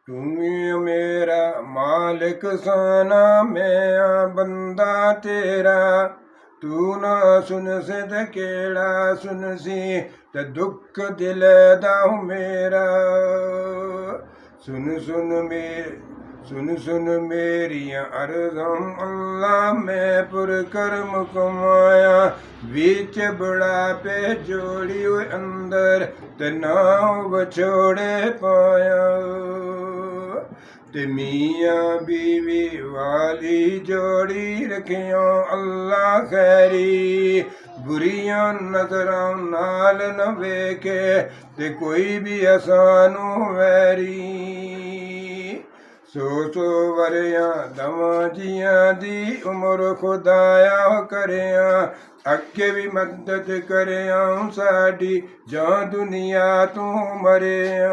ਤੂੰ ਹੀ ਮੇਰਾ ਮਾਲਿਕ ਸਾਨਾ, ਮੈਂ ਬੰਦਾ ਤੇਰਾ। ਤੂੰ ਨਾ ਸੁਨ ਸਿਧ ਕਿਹੜਾ ਸੁਨਸੀ, ਤੇ ਦੁੱਖ ਦਿਲ ਦਾ ਮੇਰਾ। ਸੁਨ ਸੁਨ ਮੇਰੀਆਂ ਅਰਜ਼ਾਂ ਅੱਲਾ, ਮੈਂ ਪੁਰ ਕਰਮ ਕਮਾਇਆ। ਵਿੱਚ ਬੁਢਾਪੇ ਜੋੜੀ ਹੋਏ ਅੰਦਰ, ਤੇ ਨਾ ਵਿਛੋੜੇ ਪਾਇਆ। ਤੇ ਮੀਆਂ ਬੀਵੀ ਵਾਲੀ ਜੋੜੀ ਰੱਖਿਓ ਅੱਲਾ ਖੈਰੀ। ਬੁਰੀਆਂ ਨਜ਼ਰਾਂ ਨਾਲ ਨਾ ਵੇਖੇ, ਤੇ ਕੋਈ ਵੀ ਅਸਾਨੂੰ ਵੈਰੀ। ਸੋ ਵਰਿਆਂ ਦਵਾਂ ਜੀਆਂ ਦੀ ਉਮਰ ਖੁਦਾਇਆ ਕਰਿਆ। ਅੱਗੇ ਵੀ ਮਦਦ ਕਰਿਆ ਸਾਡੀ, ਜਾਂ ਦੁਨੀਆ ਤੋਂ ਮਰਿਆ।